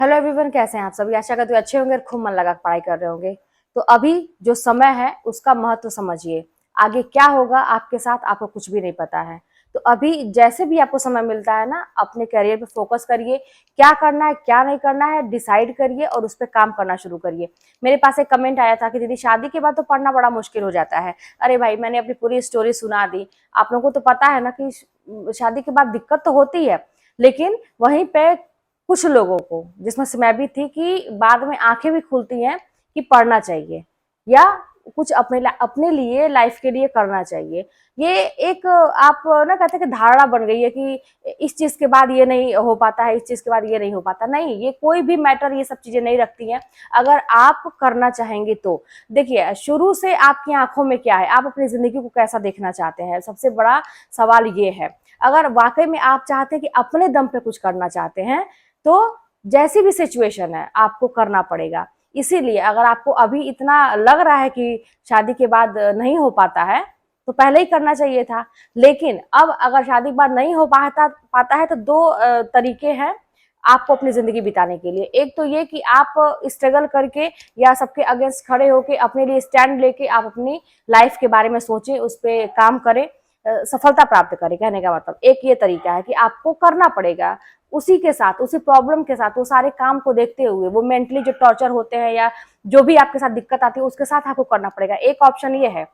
Hello everyone, कैसे हैं आप सभी। आशा करते हुए अच्छे होंगे और खूब मन लगा पढ़ाई कर रहे होंगे। तो अभी जो समय है उसका महत्व समझिए। आगे क्या होगा आपके साथ आपको कुछ भी नहीं पता है। तो अभी जैसे भी आपको समय मिलता है ना, अपने करियर पे फोकस करिए। क्या करना है क्या नहीं करना है डिसाइड करिए और उस पर काम करना शुरू करिए। मेरे पास एक कमेंट आया था कि दीदी शादी के बाद तो पढ़ना बड़ा मुश्किल हो जाता है। अरे भाई, मैंने अपनी पूरी स्टोरी सुना दी। आप लोगों को तो पता है ना कि शादी के बाद दिक्कत तो होती है, लेकिन वहीं पे कुछ लोगों को, जिसमें से मैं भी थी, कि बाद में आंखें भी खुलती हैं कि पढ़ना चाहिए या कुछ अपने लिए लाइफ के लिए करना चाहिए। ये एक आप ना कहते हैं कि धारणा बन गई है कि इस चीज के बाद ये नहीं हो पाता है, इस चीज के बाद ये नहीं हो पाता। नहीं, ये कोई भी मैटर, ये सब चीजें नहीं रखती हैं। अगर आप करना चाहेंगे तो देखिए, शुरू से आपकी आंखों में क्या है, आप अपनी जिंदगी को कैसा देखना चाहते हैं, सबसे बड़ा सवाल ये है। अगर वाकई में आप चाहते हैं कि अपने दम पे कुछ करना चाहते हैं, तो जैसी भी सिचुएशन है आपको करना पड़ेगा। इसीलिए अगर आपको अभी इतना लग रहा है कि शादी के बाद नहीं हो पाता है, तो पहले ही करना चाहिए था। लेकिन अब अगर शादी के बाद नहीं हो पाता है तो दो तरीके हैं आपको अपनी जिंदगी बिताने के लिए। एक तो ये कि आप स्ट्रगल करके या सबके अगेंस्ट खड़े होके अपने लिए स्टैंड लेके आप अपनी लाइफ के बारे में सोचें, उस पर काम करें, सफलता प्राप्त करें। कहने का मतलब एक ये तरीका है कि आपको करना पड़ेगा। उसी के साथ, उसी प्रॉब्लम के साथ, वो सारे काम को देखते हुए, वो मेंटली जो टॉर्चर होते हैं या जो भी आपके साथ दिक्कत आती है उसके साथ आपको करना पड़ेगा। एक ऑप्शन ये है।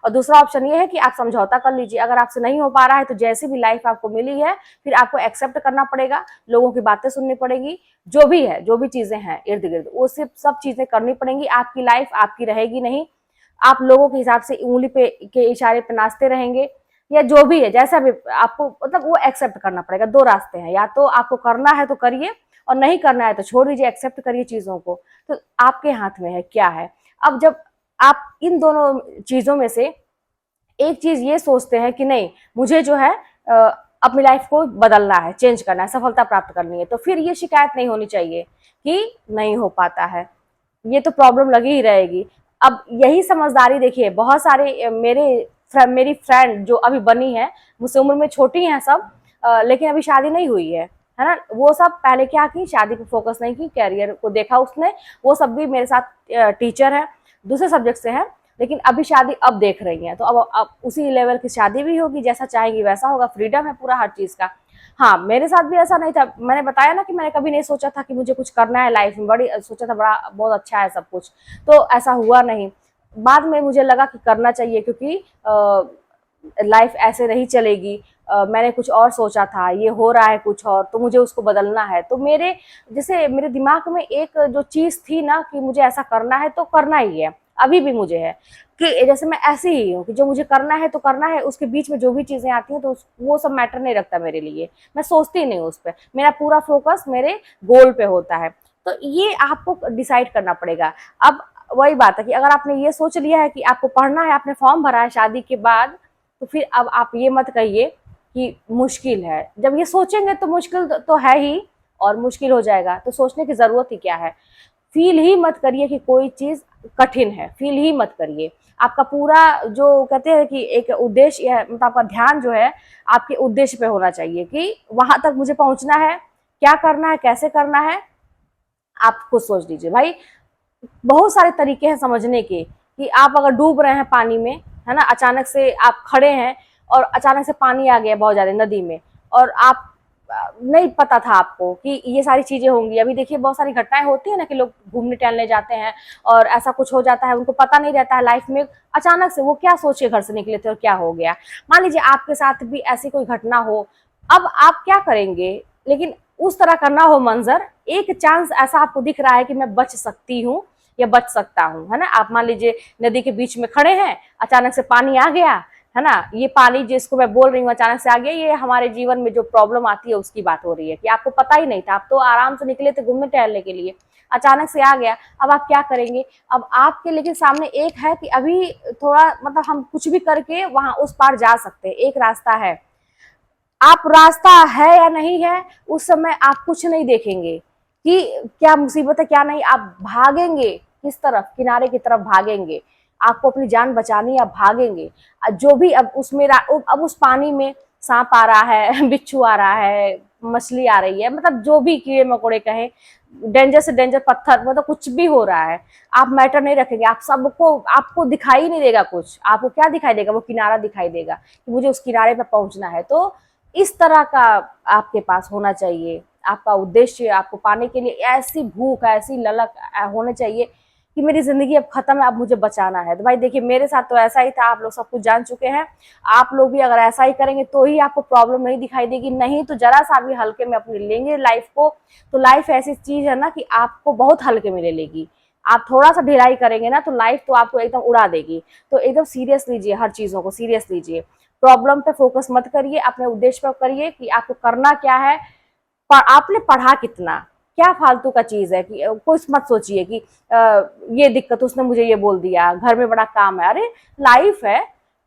और दूसरा ऑप्शन ये है कि आप समझौता कर लीजिए। अगर आपसे नहीं हो पा रहा है तो जैसी भी लाइफ आपको मिली है, फिर आपको एक्सेप्ट करना पड़ेगा, लोगों की बातें सुननी पड़ेगी, जो भी है, जो भी चीजें हैं इर्द गिर्द, वो सिर्फ सब चीजें करनी पड़ेंगी। आपकी लाइफ आपकी रहेगी नहीं। आप लोगों के हिसाब से उंगली पे के इशारे पे नाचते रहेंगे, या जो भी है, जैसा भी आपको, मतलब वो एक्सेप्ट करना पड़ेगा। दो रास्ते हैं, या तो आपको करना है तो करिए और नहीं करना है तो छोड़ दीजिए, एक्सेप्ट करिए चीजों को। तो आपके हाथ में है क्या है। अब जब आप इन दोनों चीजों में से एक चीज ये सोचते हैं कि नहीं, मुझे जो है अपनी लाइफ को बदलना है, चेंज करना है, सफलता प्राप्त करनी है, तो फिर ये शिकायत नहीं होनी चाहिए कि नहीं हो पाता है। ये तो प्रॉब्लम लगी ही रहेगी। अब यही समझदारी देखिए, बहुत सारे मेरी फ्रेंड जो अभी बनी है, मुझसे उम्र में छोटी हैं सब, लेकिन अभी शादी नहीं हुई है ना। वो सब पहले क्या की, शादी पे फोकस नहीं की, कैरियर को देखा उसने। वो सब भी मेरे साथ टीचर है, दूसरे सब्जेक्ट से है, लेकिन अभी शादी अब देख रही हैं। तो अब उसी लेवल की शादी भी होगी, जैसा चाहेंगी वैसा होगा, फ्रीडम है पूरा हर चीज का। हाँ, मेरे साथ भी ऐसा नहीं था। मैंने बताया ना कि मैंने कभी नहीं सोचा था कि मुझे कुछ करना है लाइफ में, बड़ी सोचा था बड़ा बहुत अच्छा है सब कुछ, तो ऐसा हुआ नहीं। बाद में मुझे लगा कि करना चाहिए, क्योंकि लाइफ ऐसे नहीं चलेगी। मैंने कुछ और सोचा था, ये हो रहा है कुछ और, तो मुझे उसको बदलना है। तो जैसे मेरे दिमाग में एक जो चीज थी ना कि मुझे ऐसा करना है तो करना ही है, अभी भी मुझे है कि जैसे मैं ऐसे ही हूँ कि जो मुझे करना है तो करना है। उसके बीच में जो भी चीजें आती हैं तो वो सब मैटर नहीं रखता मेरे लिए। मैं सोचती नहीं उस पर, मेरा पूरा फोकस मेरे गोल पे होता है। तो ये आपको डिसाइड करना पड़ेगा। अब वही बात है कि अगर आपने ये सोच लिया है कि आपको पढ़ना है, आपने फॉर्म भरा है शादी के बाद, तो फिर अब आप ये मत कहिए कि मुश्किल है। जब ये सोचेंगे तो मुश्किल तो है ही, और मुश्किल हो जाएगा तो सोचने की जरूरत ही क्या है। फील ही मत करिए कि कोई चीज कठिन है, फील ही मत करिए। आपका पूरा जो कहते हैं कि एक उद्देश्य है, मतलब आपका ध्यान जो है आपके उद्देश्य पे होना चाहिए कि वहां तक मुझे पहुंचना है, क्या करना है, कैसे करना है। आप खुद सोच लीजिए भाई। बहुत सारे तरीके हैं समझने के, कि आप अगर डूब रहे हैं पानी में, है ना, अचानक से आप खड़े हैं और अचानक से पानी आ गया बहुत ज्यादा नदी में, और आप नहीं पता था आपको कि ये सारी चीजें होंगी। अभी देखिए बहुत सारी घटनाएं होती है ना कि लोग घूमने टहलने जाते हैं और ऐसा कुछ हो जाता है, उनको पता नहीं रहता है लाइफ में, अचानक से वो क्या सोच के घर से निकले थे और क्या हो गया। मान लीजिए आपके साथ भी ऐसी कोई घटना हो, अब आप क्या करेंगे। लेकिन उस तरह का ना हो मंजर, एक चांस ऐसा आपको दिख रहा है कि मैं बच सकती हूँ या बच सकता हूँ, है ना। आप मान लीजिए नदी के बीच में खड़े हैं, अचानक से पानी आ गया, है ना। ये पानी जिसको मैं बोल रही हूँ अचानक से आ गया, ये हमारे जीवन में जो प्रॉब्लम आती है उसकी बात हो रही है, कि आपको पता ही नहीं था, आप तो आराम से निकले थे घूमने टहलने के लिए, अचानक से आ गया। अब आप क्या करेंगे। अब आपके लेकिन सामने एक है कि अभी थोड़ा, मतलब हम कुछ भी करके वहां उस पार जा सकते हैं, एक रास्ता है। आप रास्ता है या नहीं है, उस समय आप कुछ नहीं देखेंगे कि क्या मुसीबत है क्या नहीं, आप भागेंगे किस तरफ, किनारे की तरफ भागेंगे। आपको अपनी जान बचानी है, आप भागेंगे। जो भी अब उसमें अब उस पानी में सांप आ रहा है बिच्छू आ रहा है, मछली आ रही है, मतलब जो भी कीड़े मकोड़े कहें, डेंजर से डेंजर पत्थर, मतलब कुछ भी हो रहा है, आप मैटर नहीं रखेंगे, आप सबको, आपको दिखाई नहीं देगा कुछ, आपको क्या दिखाई देगा, वो किनारा दिखाई देगा कि मुझे उस किनारे पे पहुंचना है। तो इस तरह का आपके पास होना चाहिए, आपका उद्देश्य आपको पाने के लिए ऐसी भूख, ऐसी ललक होने चाहिए कि मेरी जिंदगी अब खत्म है, अब मुझे बचाना है। तो भाई देखिए, मेरे साथ तो ऐसा ही था, आप लोग सब कुछ जान चुके हैं। आप लोग भी अगर ऐसा ही करेंगे तो ही आपको प्रॉब्लम नहीं दिखाई देगी, नहीं तो जरा सा भी हल्के में अपनी लेंगे लाइफ को, तो लाइफ ऐसी चीज है ना कि आपको बहुत हल्के में ले लेगी। आप थोड़ा सा ढिलाई करेंगे ना तो लाइफ तो आपको एकदम उड़ा देगी। तो एकदम सीरियस लीजिए, हर चीजों को सीरियस लीजिए, प्रॉब्लम पे फोकस मत करिए, अपने उद्देश्य पर करिए कि आपको करना क्या है, आपने पढ़ा कितना, क्या फालतू का चीज है कि कुछ मत सोचिए कि ये दिक्कत, उसने मुझे ये बोल दिया, घर में बड़ा काम है, अरे लाइफ है।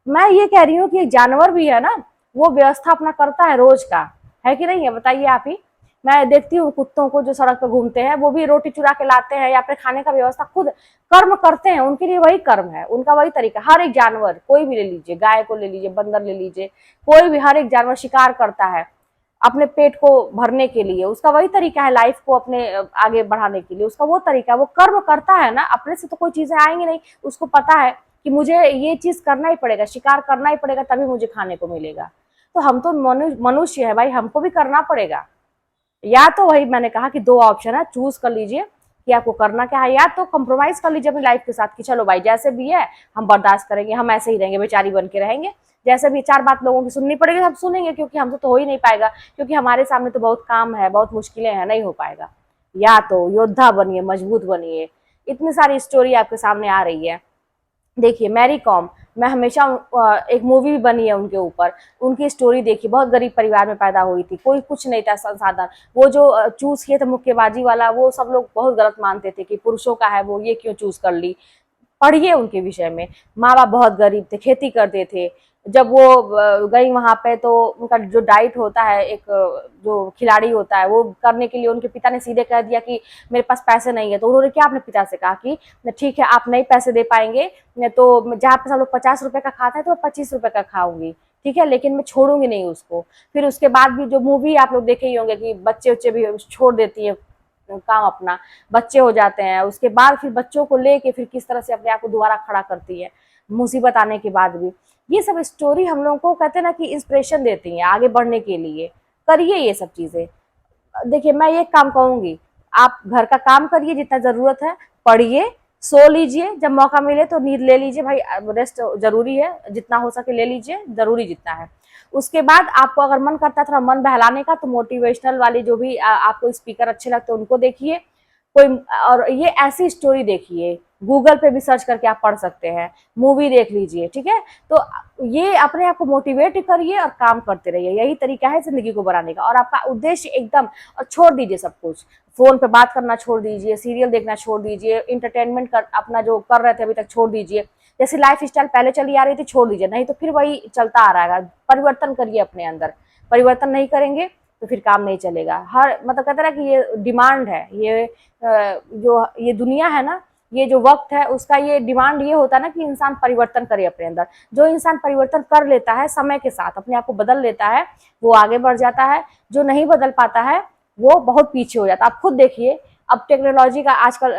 मैं ये कह रही हूँ कि एक जानवर भी है ना, वो व्यवस्था अपना करता है रोज का, है कि नहीं है, बताइए आप ही। मैं देखती हूँ कुत्तों को जो सड़क पर घूमते हैं, वो भी रोटी चुरा के लाते हैं या फिर खाने का व्यवस्था खुद कर्म करते हैं, उनके लिए वही कर्म है, उनका वही तरीका। हर एक जानवर, कोई भी ले लीजिए, गाय को ले लीजिए, बंदर ले लीजिए, कोई भी, हर एक जानवर शिकार करता है अपने पेट को भरने के लिए, उसका वही तरीका है, लाइफ को अपने आगे बढ़ाने के लिए उसका वो तरीका है, वो कर्म करता है ना, अपने से तो कोई चीजें आएंगी नहीं, उसको पता है कि मुझे ये चीज करना ही पड़ेगा, शिकार करना ही पड़ेगा, तभी मुझे खाने को मिलेगा। तो हम तो मनुष्य है भाई, हमको भी करना पड़ेगा। या तो वही मैंने कहा कि दो ऑप्शन है, चूज कर लीजिए कि आपको करना क्या है, या तो कंप्रोमाइज कर लीजिए अपनी लाइफ के साथ कि चलो भाई जैसे भी है हम बर्दाश्त करेंगे, हम ऐसे ही रहेंगे, बेचारी बन के रहेंगे, जैसे भी चार बात लोगों की सुननी पड़ेगी हम सुनेंगे, क्योंकि हमसे तो हो ही नहीं पाएगा, क्योंकि हमारे सामने तो बहुत काम है, बहुत मुश्किलें हैं, नहीं हो पाएगा। या तो योद्धा बनिए, मजबूत बनिए। इतनी सारी स्टोरी आपके सामने आ रही है। देखिए मैरी कॉम, मैं हमेशा एक मूवी भी बनी है उनके ऊपर, उनकी स्टोरी देखी, बहुत गरीब परिवार में पैदा हुई थी, कोई कुछ नहीं था संसाधन, वो जो चूज किए थे मुक्केबाजी वाला, वो सब लोग बहुत गलत मानते थे कि पुरुषों का है वो, ये क्यों चूज कर ली। पढ़िए उनके विषय में, माँ बाप बहुत गरीब थे, खेती करते थे। जब वो गई वहां पे तो उनका जो डाइट होता है, एक जो खिलाड़ी होता है, वो करने के लिए उनके पिता ने सीधे कह दिया कि मेरे पास पैसे नहीं है। तो उन्होंने क्या अपने पिता से कहा कि ठीक है आप नहीं पैसे दे पाएंगे तो जहाँ पे सब लोग 50 रुपए का खाते हैं तो मैं 25 रुपए का खाऊंगी, ठीक है, लेकिन मैं छोड़ूंगी नहीं उसको। फिर उसके बाद भी जो मूवी आप लोग देखे ही होंगे कि बच्चे उच्चे भी छोड़ देती है काम अपना, बच्चे हो जाते हैं, उसके बाद फिर बच्चों को लेके फिर किस तरह से अपने आप को दोबारा खड़ा करती है मुसीबत आने के बाद भी। ये सब स्टोरी हम लोगों को कहते हैं ना कि इंस्पिरेशन देती है आगे बढ़ने के लिए। करिए ये सब चीजें। देखिए मैं ये काम कहूंगी, आप घर का काम करिए जितना जरूरत है, पढ़िए, सो लीजिए, जब मौका मिले तो नींद ले लीजिए भाई, रेस्ट जरूरी है, जितना हो सके ले लीजिए, जरूरी जितना है। उसके बाद आपको अगर मन करता है थोड़ा मन बहलाने का, तो मोटिवेशनल वाली जो भी आपको स्पीकर अच्छे लगते हैं उनको देखिए, कोई, और ये ऐसी स्टोरी देखिए, गूगल पे भी सर्च करके आप पढ़ सकते हैं, मूवी देख लीजिए, ठीक है। तो ये अपने आप को मोटिवेट करिए और काम करते रहिए, यही तरीका है जिंदगी को बनाने का। और आपका उद्देश्य एकदम, और छोड़ दीजिए सब कुछ, फोन पे बात करना छोड़ दीजिए, सीरियल देखना छोड़ दीजिए, इंटरटेनमेंट कर अपना जो कर रहे थे अभी तक छोड़ दीजिए, जैसे लाइफ स्टाइल पहले चली आ रही थी छोड़ दीजिए, नहीं तो फिर वही चलता आ रहा है। परिवर्तन करिए अपने अंदर, परिवर्तन नहीं करेंगे तो फिर काम नहीं चलेगा। हर मतलब कहते हैं कि ये डिमांड है, ये जो ये दुनिया है ना, ये जो वक्त है उसका ये डिमांड ये होता है ना कि इंसान परिवर्तन करे अपने अंदर। जो इंसान परिवर्तन कर लेता है समय के साथ, अपने आप को बदल लेता है, वो आगे बढ़ जाता है। जो नहीं बदल पाता है वो बहुत पीछे हो जाता है। आप खुद देखिए, अब टेक्नोलॉजी का आजकल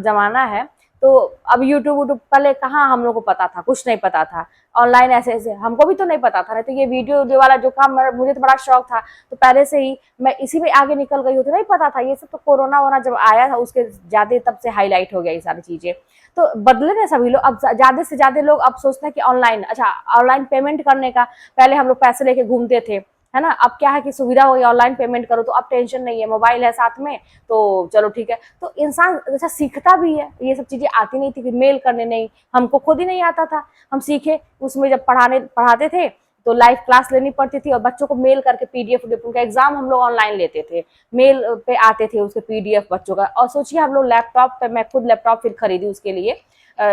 जमाना है, तो अब यूट्यूब पहले कहाँ हम लोग को पता था, कुछ नहीं पता था, ऑनलाइन ऐसे ऐसे हमको भी तो नहीं पता था। नहीं तो ये वीडियो वाला जो काम मुझे तो बड़ा शौक था, तो पहले से ही मैं इसी में आगे निकल गई होती, नहीं पता था ये सब। तो कोरोना वोना जब आया था उसके ज्यादा तब से हाईलाइट हो गया ये सारी चीजें। तो बदले ना सभी लोग, अब ज्यादा से ज्यादा लोग अब सोचते हैं कि ऑनलाइन, अच्छा ऑनलाइन पेमेंट करने का, पहले हम लोग पैसे लेके घूमते थे, है ना, अब क्या है कि सुविधा हो गई, ऑनलाइन पेमेंट करो तो अब टेंशन नहीं है, मोबाइल है साथ में तो चलो ठीक है। तो इंसान जैसा सीखता भी है, ये सब चीजें आती नहीं थी कि मेल करने, नहीं हमको खुद ही नहीं आता था, हम सीखे उसमें जब पढ़ाते थे तो लाइव क्लास लेनी पड़ती थी, और बच्चों को मेल करके पीडीएफ, उनका एग्जाम हम लोग ऑनलाइन लेते थे, मेल पे आते थे उसके पीडीएफ बच्चों का। और सोचिए हम लोग लैपटॉप पे, मैं खुद लैपटॉप फिर खरीदी उसके लिए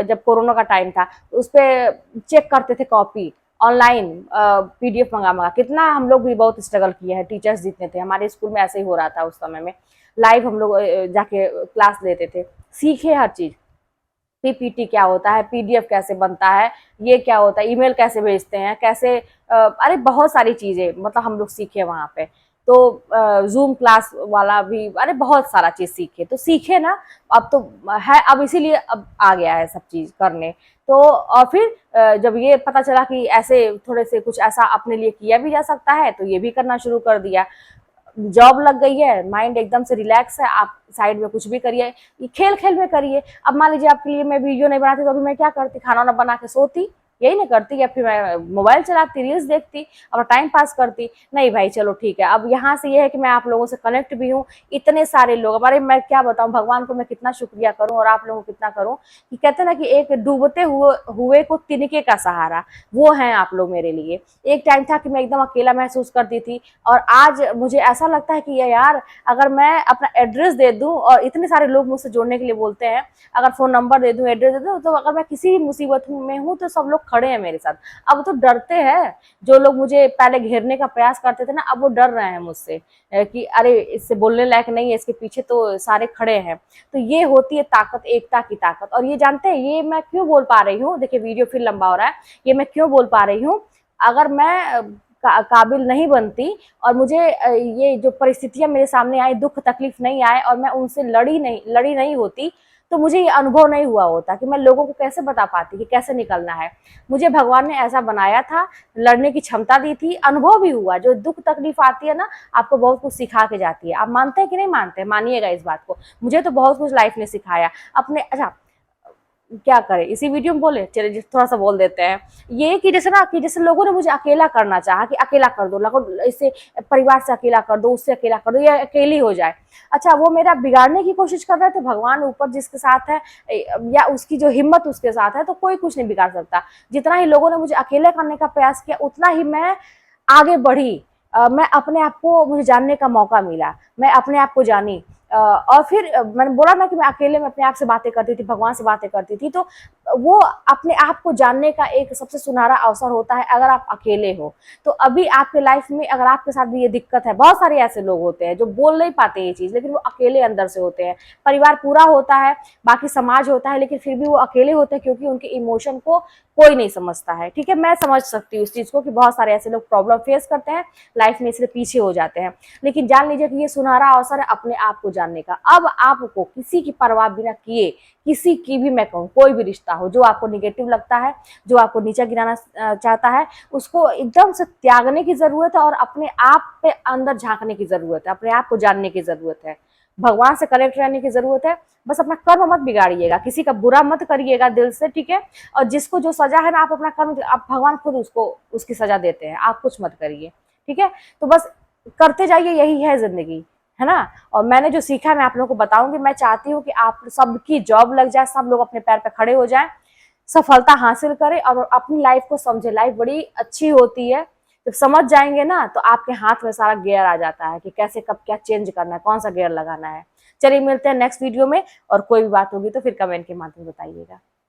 जब कोरोना का टाइम था, उस पर चेक करते थे कॉपी ऑनलाइन, पीडीएफ मंगा कितना हम लोग भी बहुत स्ट्रगल किए हैं। टीचर्स जितने थे हमारे स्कूल में ऐसे ही हो रहा था उस समय में, लाइव हम लोग जाके क्लास लेते थे, सीखे हर चीज, पीपीटी क्या होता है, पीडीएफ कैसे बनता है, ये क्या होता है, ईमेल कैसे भेजते हैं, कैसे अरे बहुत सारी चीजें मतलब हम लोग सीखे वहां पे। तो जूम क्लास वाला भी, अरे बहुत सारा चीज सीखे, तो सीखे ना, अब तो है, अब इसीलिए अब आ गया है सब चीज करने। तो और फिर जब ये पता चला कि ऐसे थोड़े से कुछ ऐसा अपने लिए किया भी जा सकता है, तो ये भी करना शुरू कर दिया। जॉब लग गई है, माइंड एकदम से रिलैक्स है, आप साइड में कुछ भी करिए, ये खेल खेल में करिए। अब मान लीजिए आपके लिए मैं वीडियो नहीं बनाती, तो अभी मैं क्या करती, खाना वाना बना के सोती, यही नहीं करती, या फिर मैं मोबाइल चलाती, रील्स देखती, अपना टाइम पास करती। नहीं भाई चलो ठीक है, अब यहाँ से ये है कि मैं आप लोगों से कनेक्ट भी हूँ, इतने सारे लोग हमारे, मैं क्या बताऊँ भगवान को मैं कितना शुक्रिया करूँ और आप लोगों को कितना करूँ, कि कहते हैं ना कि एक डूबते हुए को तिनके का सहारा, वो है आप लोग मेरे लिए। एक टाइम था कि मैं एकदम अकेला महसूस करती थी, और आज मुझे ऐसा लगता है कि यार अगर मैं अपना एड्रेस दे दूं, और इतने सारे लोग मुझसे जोड़ने के लिए बोलते हैं, अगर फोन नंबर दे दूं, एड्रेस दे दूं, तो अगर मैं किसी भी मुसीबत में हूं तो सब लोग खड़े हैं मेरे साथ। अब तो डरते हैं, जो लोग मुझे पहले घेरने का प्रयास करते थे ना, अब वो डर रहे हैं मुझसे, कि अरे इससे बोलने लायक नहीं है, इसके पीछे तो सारे खड़े हैं। तो ये होती है ताकत, एकता की ताकत। और ये जानते हैं ये मैं क्यों बोल पा रही हूँ, देखिए वीडियो फिर लंबा हो रहा है, ये मैं क्यों बोल पा रही हूँ, अगर मैं काबिल नहीं बनती, और मुझे ये जो परिस्थितियां मेरे सामने आई, दुख तकलीफ नहीं आए, और मैं उनसे लड़ी नहीं होती, तो मुझे ये अनुभव नहीं हुआ होता कि मैं लोगों को कैसे बता पाती कि कैसे निकलना है। मुझे भगवान ने ऐसा बनाया था, लड़ने की क्षमता दी थी, अनुभव भी हुआ। जो दुख तकलीफ आती है ना, आपको बहुत कुछ सिखा के जाती है। आप मानते हैं कि नहीं मानते, मानिएगा इस बात को, मुझे तो बहुत कुछ लाइफ ने सिखाया अपने। अच्छा क्या करें, इसी वीडियो में बोले, चलिए थोड़ा सा बोल देते हैं। ये कि जैसे ना, कि जैसे लोगों ने मुझे अकेला करना चाहा, कि अकेला कर दो, लगो इससे परिवार से अकेला कर दो, उससे अकेला कर दो, ये अकेली हो जाए। अच्छा वो मेरा बिगाड़ने की कोशिश कर रहे थे, भगवान ऊपर जिसके साथ है, या उसकी जो हिम्मत उसके साथ है, तो कोई कुछ नहीं बिगाड़ सकता। जितना ही लोगों ने मुझे अकेले करने का प्रयास किया, उतना ही मैं आगे बढ़ी। मैं अपने आप को, मुझे जानने का मौका मिला, मैं अपने आप को जानी। और फिर मैंने बोला ना कि मैं अकेले में अपने आप से बातें करती थी, भगवान से बातें करती थी, तो वो अपने आप को जानने का एक सबसे सुनहरा अवसर होता है अगर आप अकेले हो। तो अभी आपके लाइफ में अगर आपके साथ भी ये दिक्कत है, बहुत सारे ऐसे लोग होते हैं जो बोल नहीं पाते ये चीज, लेकिन वो अकेले अंदर से होते हैं। परिवार पूरा होता है, बाकी समाज होता है, लेकिन फिर भी वो अकेले होते हैं, क्योंकि उनके इमोशन को कोई नहीं समझता है। ठीक है, मैं समझ सकती हूँ इस चीज को, कि बहुत सारे ऐसे लोग प्रॉब्लम फेस करते हैं लाइफ में, इसलिए पीछे हो जाते हैं। लेकिन जान लीजिए कि ये सुनहरा अवसर है अपने आप को जानने का। अब आपको किसी की परवाह बिना किए, किसी की भी, मैं कहूँ कोई भी रिश्ता हो जो आपको निगेटिव लगता है, जो आपको नीचा गिराना चाहता है, उसको एकदम से त्यागने की जरूरत है, और अपने आप पे अंदर झांकने की जरूरत है, अपने आप को जानने की जरूरत है, भगवान से कनेक्ट रहने की जरूरत है। बस अपना कर्म मत बिगाड़िएगा, किसी का बुरा मत करिएगा दिल से, ठीक है। और जिसको जो सजा है ना, आप अपना कर्म, आप भगवान खुद उसको उसकी सजा देते हैं, आप कुछ मत करिए, ठीक है। तो बस करते जाइए, यही है जिंदगी, है ना। और मैंने जो सीखा मैं आप लोगों को बताऊंगी। मैं चाहती हूँ कि आप सबकी जॉब लग जाए, सब लोग अपने पैर पे खड़े हो जाएं, सफलता हासिल करें, और अपनी लाइफ को समझे। लाइफ बड़ी अच्छी होती है, जब समझ जाएंगे ना, तो आपके हाथ में सारा गियर आ जाता है कि कैसे कब क्या चेंज करना है, कौन सा गियर लगाना है। चलिए मिलते हैं नेक्स्ट वीडियो में, और कोई भी बात होगी तो फिर कमेंट के माध्यम बताइएगा।